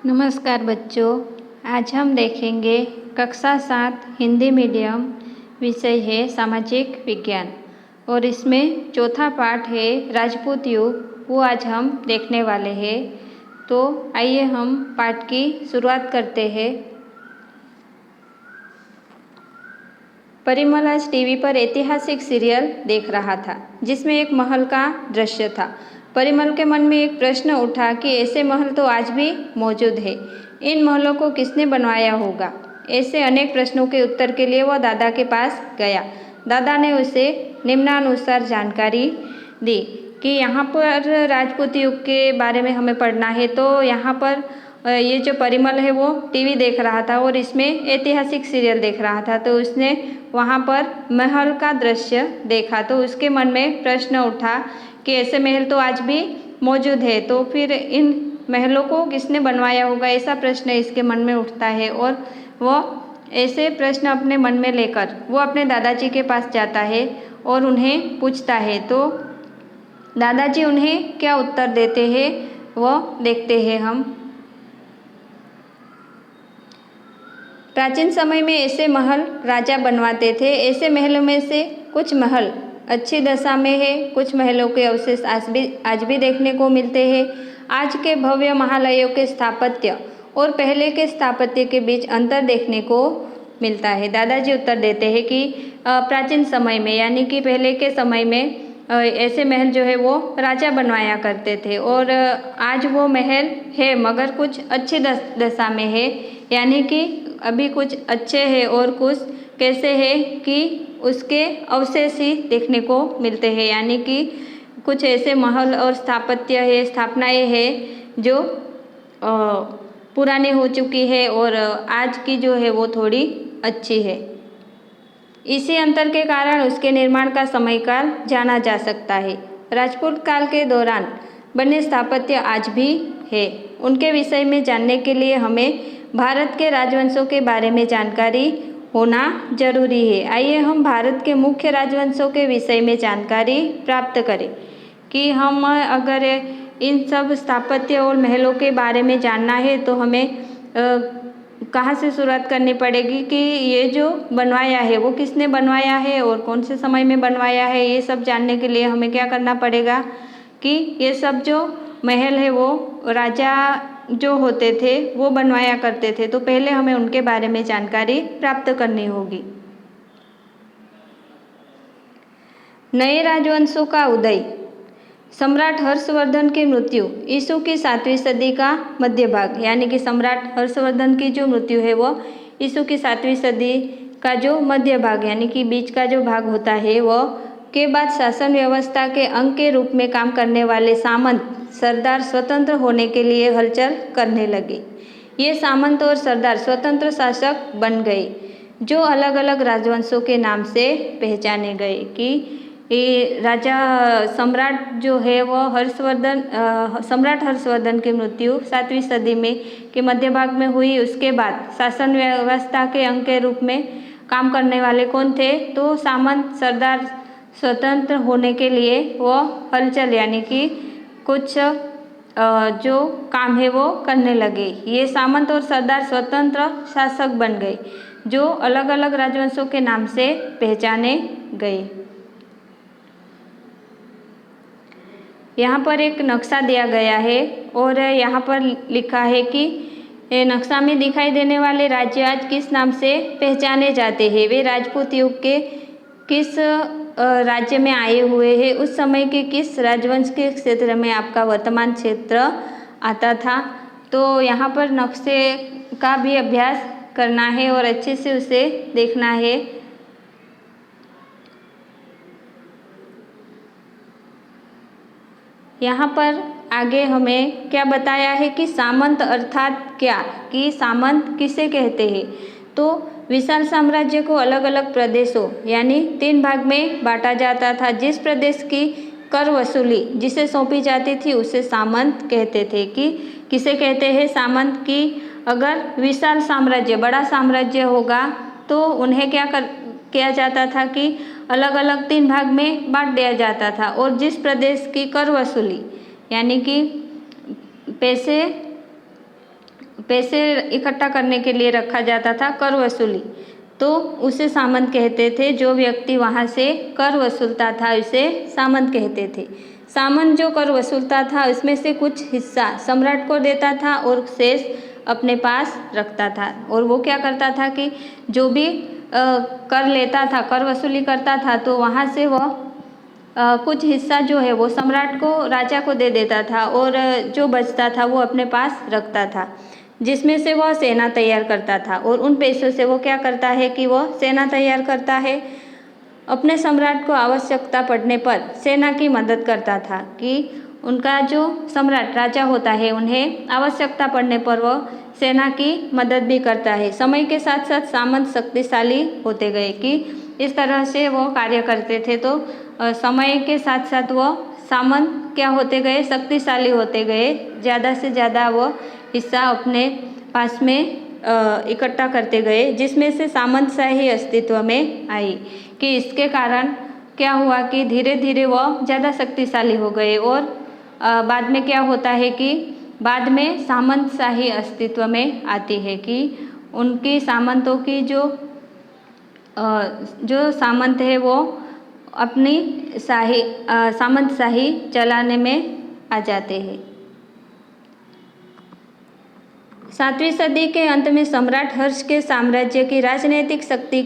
नमस्कार बच्चों, आज हम देखेंगे कक्षा 7 हिंदी मीडियम। विषय है सामाजिक विज्ञान और इसमें चौथा पाठ है राजपूत युग, वो आज हम देखने वाले हैं। तो आइए हम पाठ की शुरुआत करते हैं। परिमल आज टीवी पर ऐतिहासिक सीरियल देख रहा था जिसमें एक महल का दृश्य था। परिमल के मन में एक प्रश्न उठा कि ऐसे महल तो आज भी मौजूद है। इन महलों को किसने बनवाया होगा? ऐसे अनेक प्रश्नों के उत्तर के लिए वह दादा के पास गया। दादा ने उसे निम्नानुसार जानकारी दी कि यहाँ पर राजपूत युग के बारे में हमें पढ़ना है। तो यहाँ पर ये जो परिमल है वो टीवी देख रहा था और इसमें ऐतिहासिक सीरियल देख रहा था। तो उसने वहाँ पर महल का दृश्य देखा तो उसके मन में प्रश्न उठा कि ऐसे महल तो आज भी मौजूद है, तो फिर इन महलों को किसने बनवाया होगा, ऐसा प्रश्न इसके मन में उठता है। और वह ऐसे प्रश्न अपने मन में लेकर वो अपने दादाजी के पास जाता है और उन्हें पूछता है। तो दादाजी उन्हें क्या उत्तर देते हैं वह देखते हैं हम। प्राचीन समय में ऐसे महल राजा बनवाते थे। ऐसे महलों में से कुछ महल अच्छी दशा में है, कुछ महलों के अवशेष आज भी देखने को मिलते हैं। आज के भव्य महालयों के स्थापत्य और पहले के स्थापत्य के बीच अंतर देखने को मिलता है। दादाजी उत्तर देते हैं कि प्राचीन समय में यानी कि पहले के समय में ऐसे महल जो है वो राजा बनवाया करते थे और आज वो महल है मगर कुछ अच्छी दशा में है, यानी कि अभी कुछ अच्छे हैं और कुछ कैसे है कि उसके अवशेष ही देखने को मिलते हैं। यानी कि कुछ ऐसे महल और स्थापत्य है, स्थापनाएं हैं जो पुरानी हो चुकी है और आज की जो है वो थोड़ी अच्छी है। इसी अंतर के कारण उसके निर्माण का समयकाल जाना जा सकता है। राजपूत काल के दौरान बने स्थापत्य आज भी है। उनके विषय में जानने के लिए हमें भारत के राजवंशों के बारे में जानकारी होना जरूरी है। आइए हम भारत के मुख्य राजवंशों के विषय में जानकारी प्राप्त करें कि हम अगर इन सब स्थापत्य और महलों के बारे में जानना है तो हमें कहाँ से शुरुआत करनी पड़ेगी कि ये जो बनवाया है वो किसने बनवाया है और कौन से समय में बनवाया है। ये सब जानने के लिए हमें क्या करना पड़ेगा कि ये सब जो महल है वो राजा जो होते थे वो बनवाया करते थे, तो पहले हमें उनके बारे में जानकारी प्राप्त करनी होगी। नए राजवंशों का उदय। सम्राट हर्षवर्धन की मृत्यु ईसू की 7वीं सदी का मध्य भाग, यानी कि सम्राट हर्षवर्धन की जो मृत्यु है वो ईसू की 7वीं सदी का जो मध्य भाग यानी कि बीच का जो भाग होता है वह के बाद शासन व्यवस्था के अंग के रूप में काम करने वाले सामंत सरदार स्वतंत्र होने के लिए हलचल करने लगे। ये सामंत और सरदार स्वतंत्र शासक बन गए जो अलग अलग राजवंशों के नाम से पहचाने गए। कि ये राजा सम्राट जो है वो सम्राट हर्षवर्धन की मृत्यु 7वीं सदी में के मध्य भाग में हुई। उसके बाद शासन व्यवस्था के अंग के रूप में काम करने वाले कौन थे? तो सामंत सरदार स्वतंत्र होने के लिए वो हलचल यानी कि कुछ जो काम है वो करने लगे। ये सामंत और सरदार स्वतंत्र शासक बन गए जो अलग अलग राजवंशों के नाम से पहचाने गए। यहाँ पर एक नक्शा दिया गया है और यहाँ पर लिखा है कि नक्शा में दिखाई देने वाले राज्य आज किस नाम से पहचाने जाते हैं। वे राजपूत युग के किस राज्य में आए हुए हैं, उस समय के किस राजवंश के क्षेत्र में आपका वर्तमान क्षेत्र आता था। तो यहाँ पर नक्शे का भी अभ्यास करना है और अच्छे से उसे देखना है। यहाँ पर आगे हमें क्या बताया है कि सामंत अर्थात क्या, कि सामंत किसे कहते हैं। तो विशाल साम्राज्य को अलग अलग प्रदेशों यानी 3 भाग में बांटा जाता था। जिस प्रदेश की कर वसूली जिसे सौंपी जाती थी उसे सामंत कहते थे। कि किसे कहते हैं सामंत? कि अगर विशाल साम्राज्य बड़ा साम्राज्य होगा तो उन्हें किया जाता था कि अलग अलग 3 भाग में बांट दिया जाता था और जिस प्रदेश की कर वसूली यानी कि पैसे पैसे इकट्ठा करने के लिए रखा जाता था, कर वसूली, तो उसे सामंत कहते थे। जो व्यक्ति वहाँ से कर वसूलता था उसे सामंत कहते थे। सामंत जो कर वसूलता था उसमें से कुछ हिस्सा सम्राट को देता था और शेष अपने पास रखता था। और वो क्या करता था कि जो भी कर लेता था, कर वसूली करता था, तो वहाँ से वह कुछ हिस्सा जो है वो सम्राट को, राजा को दे देता था और जो बचता था वो अपने पास रखता था, जिसमें से वह सेना तैयार करता था। और उन पैसों से वो क्या करता है कि वह सेना तैयार करता है, अपने सम्राट को आवश्यकता पड़ने पर सेना की मदद करता था कि उनका जो सम्राट राजा होता है उन्हें आवश्यकता पड़ने पर वह सेना की मदद भी करता है। समय के साथ साथ सामंत शक्तिशाली होते गए कि इस तरह से वो कार्य करते थे। तो समय के साथ साथ वह सामंत क्या होते गए, शक्तिशाली होते गए, ज़्यादा से ज़्यादा वो हिस्सा अपने पास में इकट्ठा करते गए, जिसमें से सामंतशाही अस्तित्व में आई। कि इसके कारण क्या हुआ कि धीरे धीरे वह ज़्यादा शक्तिशाली हो गए और बाद में क्या होता है कि बाद में सामंतशाही अस्तित्व में आती है कि उनकी सामंतों की जो सामंत है वो अपनी सामंतशाही चलाने में आ जाते हैं। 7वीं सदी के अंत में सम्राट हर्ष के साम्राज्य की राजनीतिक शक्ति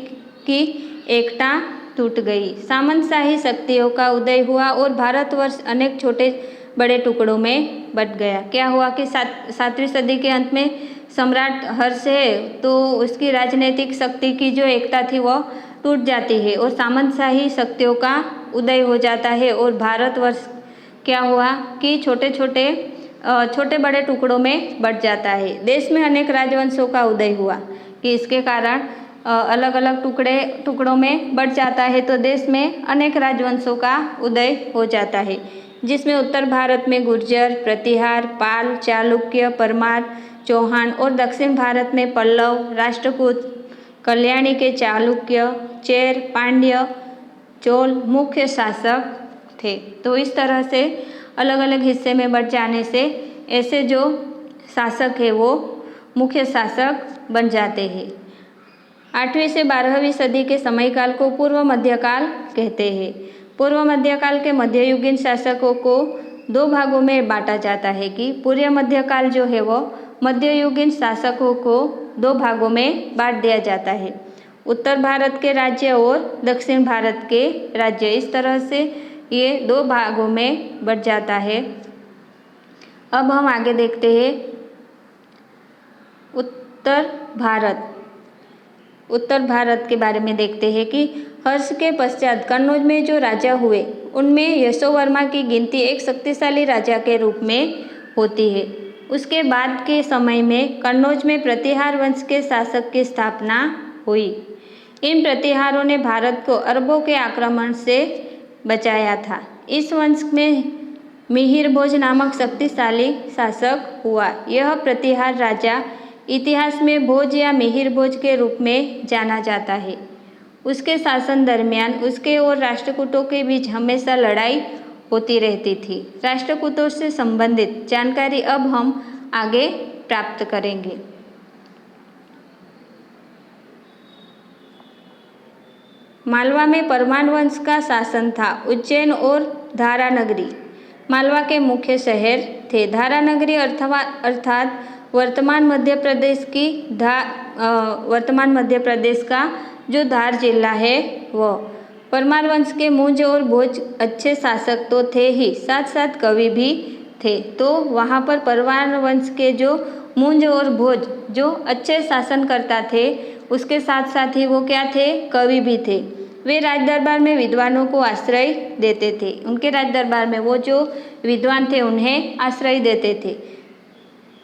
की एकता टूट गई। सामंतशाही शक्तियों का उदय हुआ और भारतवर्ष अनेक छोटे बड़े टुकड़ों में बंट गया। क्या हुआ कि 7वीं सदी के अंत में सम्राट हर्ष है तो उसकी राजनीतिक शक्ति की जो एकता थी वह टूट जाती है और सामंतशाही शक्तियों का उदय हो जाता है और भारतवर्ष क्या हुआ कि छोटे बड़े टुकड़ों में बंट जाता है। देश में अनेक राजवंशों का उदय हुआ कि इसके कारण अलग अलग टुकड़ों में बंट जाता है, तो देश में अनेक राजवंशों का उदय हो जाता है, जिसमें उत्तर भारत में गुर्जर, प्रतिहार, पाल, चालुक्य, परमार, चौहान और दक्षिण भारत में पल्लव, राष्ट्रकूट, कल्याणी के चालुक्य, चेर, पांड्य, चोल मुख्य शासक थे। तो इस तरह से अलग अलग हिस्से में बंट जाने से ऐसे जो शासक है वो मुख्य शासक बन जाते हैं। 8वीं से 12वीं सदी के समयकाल को पूर्व मध्यकाल कहते हैं। पूर्व मध्यकाल के मध्ययुगीन शासकों को 2 भागों में बांटा जाता है कि पूर्व मध्यकाल जो है वो मध्ययुगीन शासकों को 2 भागों में बांट दिया जाता है, उत्तर भारत के राज्य और दक्षिण भारत के राज्य। इस तरह से ये 2 भागों में बंट जाता है। अब हम आगे देखते हैं उत्तर भारत के बारे में देखते हैं कि हर्ष के पश्चात कन्नौज में जो राजा हुए उनमें यशोवर्मा की गिनती एक शक्तिशाली राजा के रूप में होती है। उसके बाद के समय में कन्नौज में प्रतिहार वंश के शासक की स्थापना हुई। इन प्रतिहारों ने भारत को अरबों के आक्रमण से बचाया था। इस वंश में मिहिर भोज नामक शक्तिशाली शासक हुआ। यह प्रतिहार राजा इतिहास में भोज या मिहिर भोज के रूप में जाना जाता है। उसके शासन दरमियान उसके और राष्ट्रकूटों के बीच हमेशा लड़ाई होती रहती थी। राष्ट्रकूटों से संबंधित जानकारी अब हम आगे प्राप्त करेंगे। मालवा में परमार वंश का शासन था। उज्जैन और धारानगरी मालवा के मुख्य शहर थे। धारानगरी अर्थात वर्तमान मध्य प्रदेश का जो धार जिला है वह। परमार वंश के मुंज और भोज अच्छे शासक तो थे ही, साथ साथ कवि भी थे। तो वहाँ पर परमार वंश के जो मुंज और भोज जो अच्छे शासन करता थे, उसके साथ साथ ही वो क्या थे, कवि भी थे। वे राजदरबार में विद्वानों को आश्रय देते थे। उनके राजदरबार में वो जो विद्वान थे उन्हें आश्रय देते थे।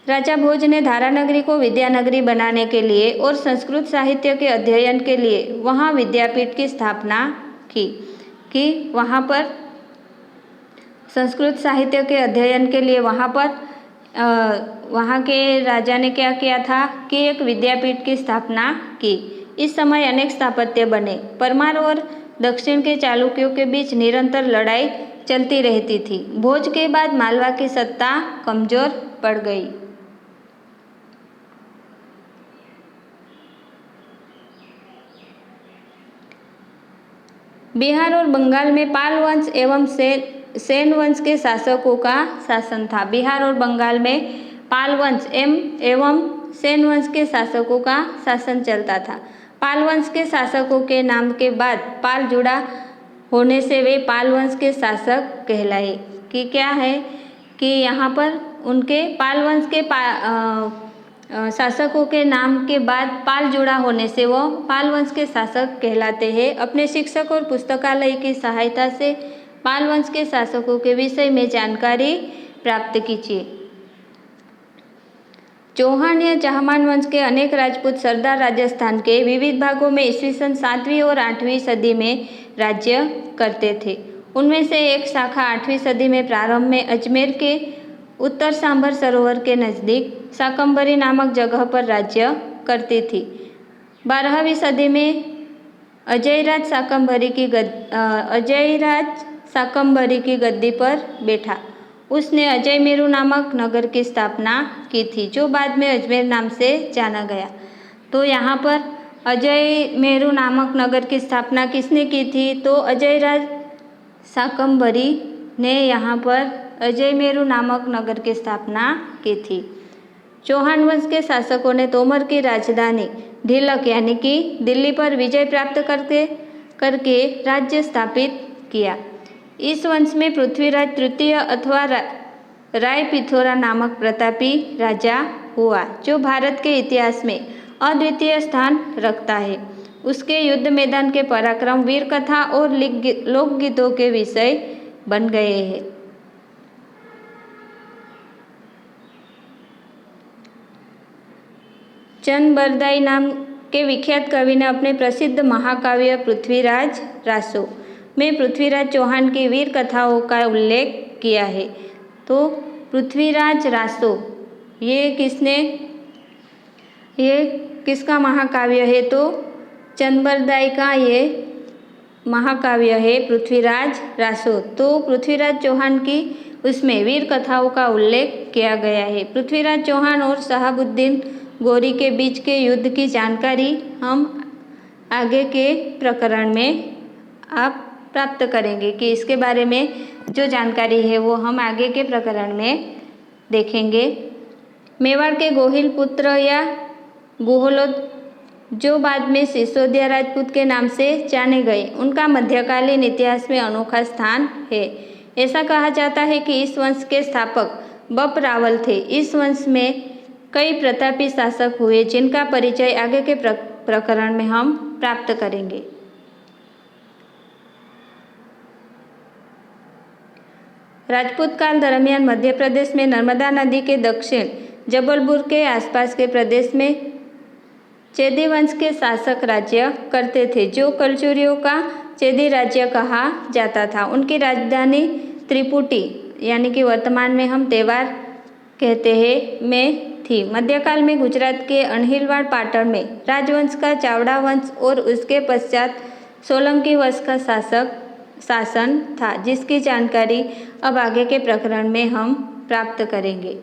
राजा भोज ने धारानगरी को विद्यानगरी बनाने के लिए और संस्कृत साहित्य के अध्ययन के लिए वहाँ विद्यापीठ की स्थापना की कि वहाँ पर संस्कृत साहित्य के अध्ययन के लिए वहाँ के राजा ने क्या किया था कि एक विद्यापीठ की स्थापना की। इस समय अनेक स्थापत्य बने। परमार और दक्षिण के चालुक्यों के बीच निरंतर लड़ाई चलती रहती थी। भोज के बाद मालवा की सत्ता कमजोर पड़ गई। बिहार और बंगाल में पाल वंश एवं सेन वंश के शासकों का शासन था। बिहार और बंगाल में पाल वंश एवं सेन वंश के शासकों का शासन चलता था। पाल वंश के शासकों के नाम के बाद पाल जुड़ा होने से वे पाल वंश के शासक कहलाए। कि क्या है कि यहाँ पर उनके पाल वंश के शासकों के नाम के बाद पाल जुड़ा होने से वो पाल वंश के शासक कहलाते हैं। अपने शिक्षक और पुस्तकालय की सहायता से पाल वंश के शासकों के विषय में जानकारी प्राप्त कीजिए। चौहान या चाहमान वंश के अनेक राजपूत सरदार राजस्थान के विविध भागों में ईस्वीसन 7वीं और 8वीं सदी में राज्य करते थे। उनमें से एक शाखा 8वीं सदी में प्रारंभ में अजमेर के उत्तर सांभर सरोवर के नज़दीक शाकंभरी नामक जगह पर राज्य करती थी। 12वीं सदी में अजयराज शाकंभरी की गद्दी पर बैठा। उसने अजय मेरू नामक नगर की स्थापना की थी, जो बाद में अजमेर नाम से जाना गया। तो यहाँ पर अजय मेरू नामक नगर की स्थापना किसने की थी? तो अजयराज शाकंभरी ने यहाँ पर अजय मेरू नामक नगर की स्थापना की थी। चौहान वंश के शासकों ने तोमर की राजधानी ढिलक यानी कि दिल्ली पर विजय प्राप्त करके राज्य स्थापित किया। इस वंश में पृथ्वीराज तृतीय अथवा राय पिथौरा नामक प्रतापी राजा हुआ, जो भारत के इतिहास में अद्वितीय स्थान रखता है। उसके युद्ध मैदान के पराक्रम, वीर कथा और लोकगीतों के विषय बन गए हैं। चंद बरदाई नाम के विख्यात कवि ने अपने प्रसिद्ध महाकाव्य पृथ्वीराज रासो में पृथ्वीराज चौहान की वीर कथाओं का उल्लेख किया है। तो पृथ्वीराज रासो ये किसका महाकाव्य है? तो चंदबरदाई का ये महाकाव्य है पृथ्वीराज रासो। तो पृथ्वीराज चौहान की उसमें वीर कथाओं का उल्लेख किया गया है। पृथ्वीराज चौहान और शहाबुद्दीन गौरी के बीच के युद्ध की जानकारी हम आगे के प्रकरण में आप प्राप्त करेंगे कि इसके बारे में जो जानकारी है वो हम आगे के प्रकरण में देखेंगे। मेवाड़ के गोहिल पुत्र या गुहलोद, जो बाद में सिसोदिया राजपूत के नाम से जाने गए, उनका मध्यकालीन इतिहास में अनोखा स्थान है। ऐसा कहा जाता है कि इस वंश के स्थापक बप रावल थे। इस वंश में कई प्रतापी शासक हुए, जिनका परिचय आगे के प्रकरण में हम प्राप्त करेंगे। राजपूत काल दरमियान मध्य प्रदेश में नर्मदा नदी के दक्षिण जबलपुर के आसपास के प्रदेश में चेदी वंश के शासक राज्य करते थे, जो कलचुरियों का चेदी राज्य कहा जाता था। उनकी राजधानी त्रिपुटी यानी कि वर्तमान में हम तेवार कहते हैं में थी। मध्यकाल में गुजरात के अणहिलवाड़ पाटण में राजवंश का चावड़ा वंश और उसके पश्चात सोलंकी वंश का शासन था, जिसकी जानकारी अब आगे के प्रकरण में हम प्राप्त करेंगे।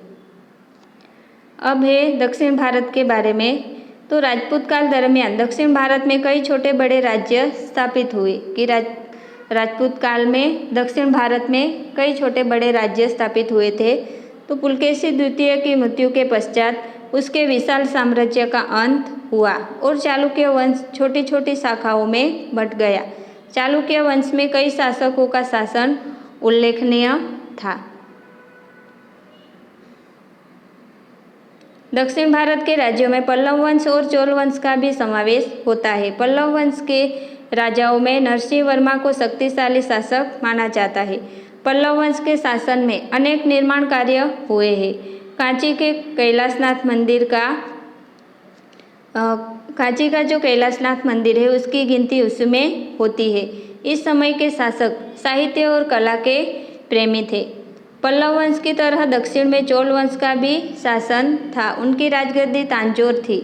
अब है दक्षिण भारत के बारे में। तो राजपूत काल दरमियान दक्षिण भारत में कई छोटे बड़े राज्य स्थापित हुए। कि राजपूत काल में दक्षिण भारत में कई छोटे बड़े राज्य स्थापित हुए थे। तो पुलकेशी द्वितीय की मृत्यु के पश्चात उसके विशाल साम्राज्य का अंत हुआ और चालुक्य वंश छोटी छोटी शाखाओं में बंट गया। चालुक्य वंश में कई शासकों का शासन उल्लेखनीय था। दक्षिण भारत के राज्यों में पल्लव वंश और चोल वंश का भी समावेश होता है। पल्लव वंश के राजाओं में नरसिंह वर्मा को शक्तिशाली शासक माना जाता है। पल्लव वंश के शासन में अनेक निर्माण कार्य हुए हैं। कांची का जो कैलाशनाथ मंदिर है उसकी गिनती उसमें होती है। इस समय के शासक साहित्य और कला के प्रेमी थे। पल्लव वंश की तरह दक्षिण में चोल वंश का भी शासन था। उनकी राजगद्दी तांजोर थी।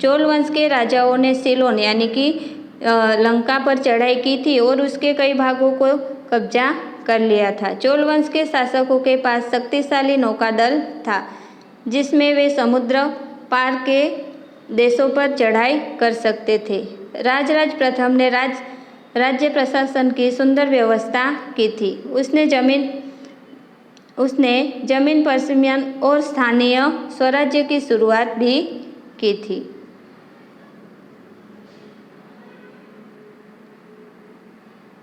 चोल वंश के राजाओं ने सिलोन यानी कि लंका पर चढ़ाई की थी और उसके कई भागों को कब्जा कर लिया था। चोल वंश के शासकों के पास शक्तिशाली नौकादल था, जिसमें वे समुद्र पार के देशों पर चढ़ाई कर सकते थे। राजराज प्रथम ने राज्य प्रशासन की सुंदर व्यवस्था की थी। उसने जमीन पर्सियन और स्थानीय स्वराज्य की शुरुआत भी की थी।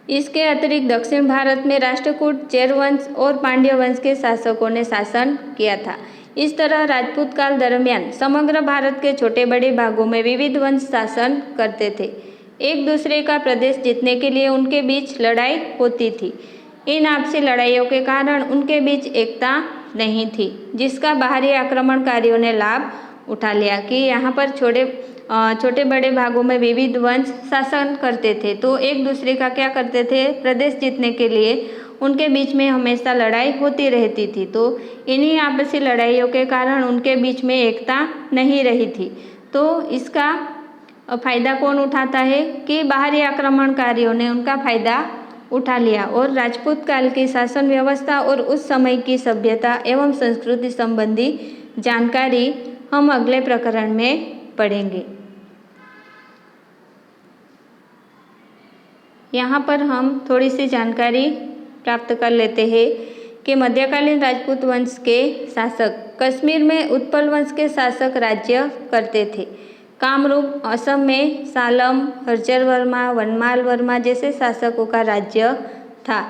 इसके अतिरिक्त दक्षिण भारत में राष्ट्रकूट, चेर वंश और पांड्य वंश के शासकों ने शासन किया था। इस तरह राजपूत काल दरमियान समग्र भारत के छोटे बड़े भागों में विविध वंश शासन करते थे। एक दूसरे का प्रदेश जीतने के लिए उनके बीच लड़ाई होती थी। इन आपसी लड़ाइयों के कारण उनके बीच एकता नहीं थी, जिसका बाहरी आक्रमणकारियों ने लाभ उठा लिया कि यहाँ पर छोटे बड़े भागों में विविध वंश शासन करते थे, तो एक दूसरे का क्या करते थे, प्रदेश जीतने के लिए उनके बीच में हमेशा लड़ाई होती रहती थी। तो इन्हीं आपसी लड़ाइयों के कारण उनके बीच में एकता नहीं रही थी। तो इसका फायदा कौन उठाता है कि बाहरी आक्रमणकारियों ने उनका फायदा उठा लिया। और राजपूत काल की शासन व्यवस्था और उस समय की सभ्यता एवं संस्कृति संबंधी जानकारी हम अगले प्रकरण में पढ़ेंगे। यहाँ पर हम थोड़ी सी जानकारी प्राप्त कर लेते हैं कि मध्यकालीन राजपूत वंश के शासक कश्मीर में उत्पल वंश के शासक राज्य करते थे। कामरूप, असम में सालम, हर्जर वर्मा, वनमाल वर्मा जैसे शासकों का राज्य था।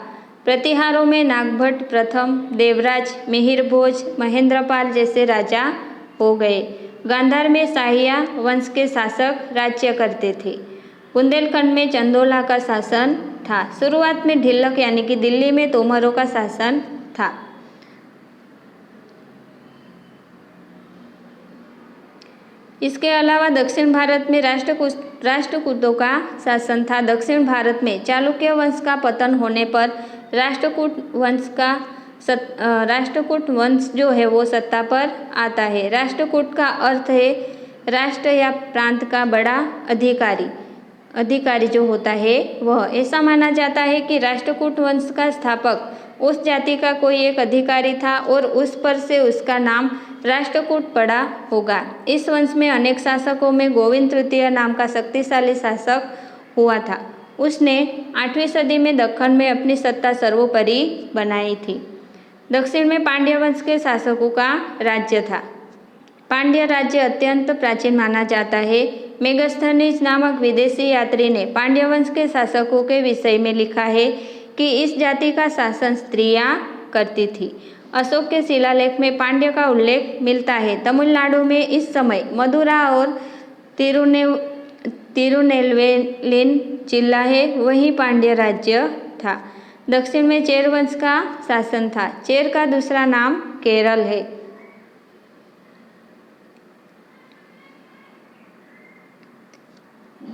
प्रतिहारों में नागभट्ट प्रथम, देवराज, मिहिर भोज, महेंद्रपाल जैसे राजा हो गए। गांधार में शाहिया वंश के शासक राज्य करते थे। बुंदेलखंड में चंदोला का शासन था। शुरुआत में ढिल्लक यानी कि दिल्ली में तोमरों का शासन था। इसके अलावा दक्षिण भारत में राष्ट्रकूटों का शासन था। दक्षिण भारत में चालुक्य वंश का पतन होने पर राष्ट्रकूट वंश जो है वो सत्ता पर आता है। राष्ट्रकूट का अर्थ है राष्ट्र या प्रांत का बड़ा अधिकारी जो होता है वह। ऐसा माना जाता है कि राष्ट्रकूट वंश का स्थापक उस जाति का कोई एक अधिकारी था और उस पर से उसका नाम राष्ट्रकूट पड़ा होगा। इस वंश में अनेक शासकों में गोविंद तृतीय नाम का शक्तिशाली शासक हुआ था। उसने 8वीं सदी में दक्कन में अपनी सत्ता सर्वोपरि बनाई थी। दक्षिण में पांड्य वंश के शासकों का राज्य था। पांड्य राज्य अत्यंत प्राचीन माना जाता है। मेगस्थनीज नामक विदेशी यात्री ने पांड्य वंश के शासकों के विषय में लिखा है कि इस जाति का शासन स्त्रियां करती थी। अशोक के शिलालेख में पांड्य का उल्लेख मिलता है। तमिलनाडु में इस समय मदुरा और तिरुनेलवेलिन जिला है, वहीं पांड्य राज्य था। दक्षिण में चेर वंश का शासन था। चेर का दूसरा नाम केरल है।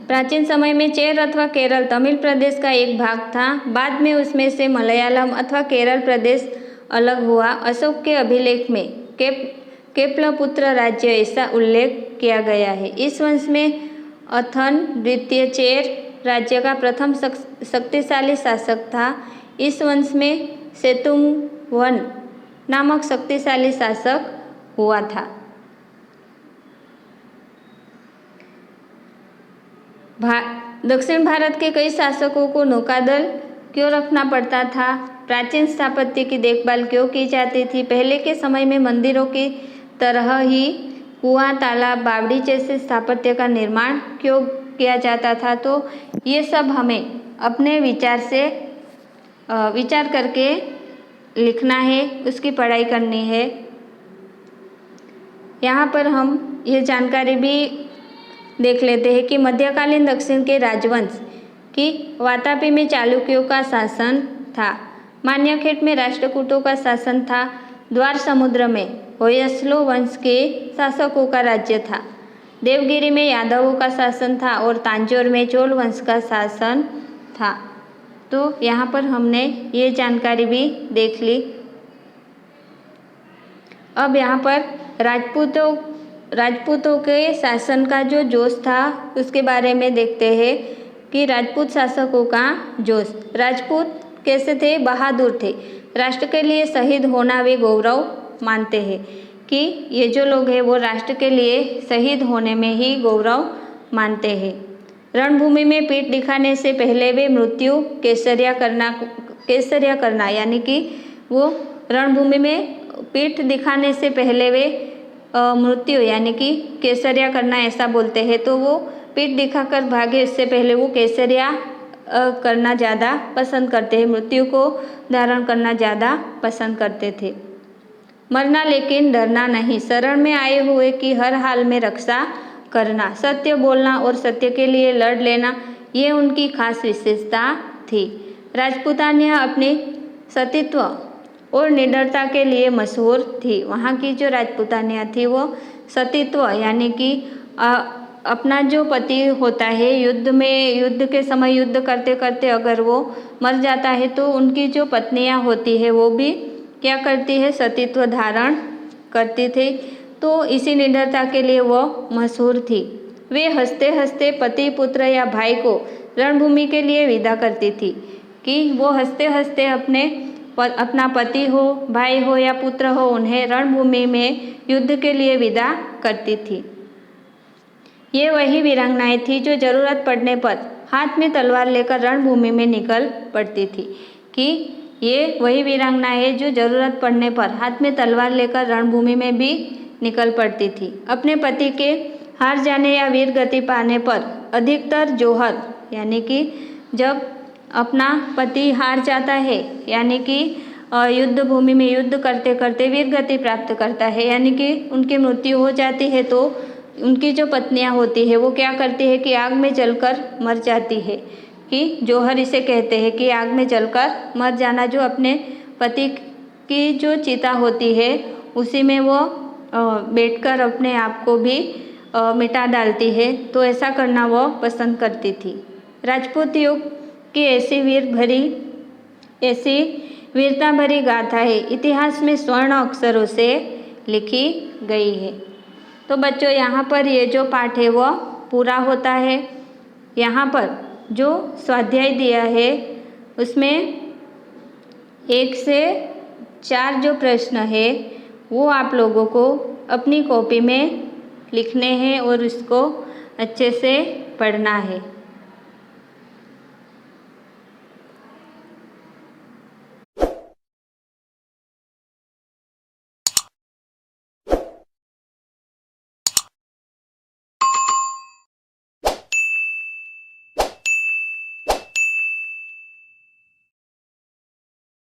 प्राचीन समय में चेर अथवा केरल तमिल प्रदेश का एक भाग था। बाद में उसमें से मलयालम अथवा केरल प्रदेश अलग हुआ। अशोक के अभिलेख में केपलपुत्र राज्य ऐसा उल्लेख किया गया है। इस वंश में अथन द्वितीय चेर राज्य का प्रथम शक्तिशाली शासक था। इस वंश में सेतुंगवन नामक शक्तिशाली शासक हुआ था। दक्षिण भारत के कई शासकों को नौकादल क्यों रखना पड़ता था? प्राचीन स्थापत्य की देखभाल क्यों की जाती थी? पहले के समय में मंदिरों की तरह ही कुआं, तालाब, बावड़ी जैसे स्थापत्य का निर्माण क्यों किया जाता था? तो ये सब हमें अपने विचार करके लिखना है, उसकी पढ़ाई करनी है। यहाँ पर हम ये जानकारी भी देख लेते हैं कि मध्यकालीन दक्षिण के राजवंश की वातापी में चालुक्यों का शासन था। मान्यखेट में राष्ट्रकूटों का शासन था। द्वार समुद्र में होयसलो वंश के शासकों का राज्य था। देवगिरी में यादवों का शासन था और तांजोर में चोल वंश का शासन था। तो यहाँ पर हमने ये जानकारी भी देख ली। अब यहाँ पर राजपूतों के शासन का जो जोश था उसके बारे में देखते हैं कि राजपूत शासकों का जोश। राजपूत कैसे थे? बहादुर थे। राष्ट्र के लिए शहीद होना वे गौरव मानते हैं कि ये जो लोग हैं वो राष्ट्र के लिए शहीद होने में ही गौरव मानते हैं। रणभूमि में पीठ दिखाने से पहले वे मृत्यु केसरिया करना यानी कि वो रणभूमि में पीठ दिखाने से पहले वे मृत्यु यानी कि केसरिया करना ऐसा बोलते हैं। तो वो पीठ दिखाकर भागे, इससे पहले वो केसरिया करना ज़्यादा पसंद करते हैं, मृत्यु को धारण करना ज़्यादा पसंद करते थे। मरना लेकिन डरना नहीं, शरण में आए हुए की हर हाल में रक्षा करना, सत्य बोलना और सत्य के लिए लड़ लेना, ये उनकी खास विशेषता थी। राजपूतानियाँ अपनी सतीत्व और निडरता के लिए मशहूर थी। वहाँ की जो राजपूतानियाँ थी वो सतीत्व यानी कि अपना जो पति होता है युद्ध के समय युद्ध करते करते अगर वो मर जाता है तो उनकी जो पत्नियाँ होती है वो भी क्या करती है, सतीत्व धारण करती थी। तो इसी निडरता के लिए वो मशहूर थी। वे हंसते हंसते पति, पुत्र या भाई को रणभूमि के लिए विदा करती थी कि वो हंसते हंसते अपना पति हो, भाई हो या पुत्र हो, उन्हें रणभूमि में युद्ध के लिए विदा करती थी। ये वही वीरांगनाएं थी जो जरूरत पड़ने पर हाथ में तलवार लेकर रणभूमि में निकल पड़ती थी। कि ये वही वीरांगनाएं है जो जरूरत पड़ने पर हाथ में तलवार लेकर रणभूमि में भी निकल पड़ती थी। अपने पति के हार जाने या वीर गति पाने पर अधिकतर जौहर यानी कि जब अपना पति हार जाता है यानी कि युद्ध भूमि में युद्ध करते करते वीर गति प्राप्त करता है यानी कि उनकी मृत्यु हो जाती है, तो उनकी जो पत्नियां होती है वो क्या करती है कि आग में जलकर मर जाती है। कि जौहर इसे कहते हैं कि आग में जलकर मर जाना, जो अपने पति की जो चिता होती है उसी में वो बैठकर अपने आप को भी मिटा डालती है, तो ऐसा करना वो पसंद करती थी। राजपूत युग की ऐसी वीरता भरी गाथाएं इतिहास में स्वर्ण अक्षरों से लिखी गई है। तो बच्चों यहाँ पर ये जो पाठ है वो पूरा होता है। यहाँ पर जो स्वाध्याय दिया है उसमें 1 से 4 जो प्रश्न है वो आप लोगों को अपनी कॉपी में लिखने हैं और उसको अच्छे से पढ़ना है।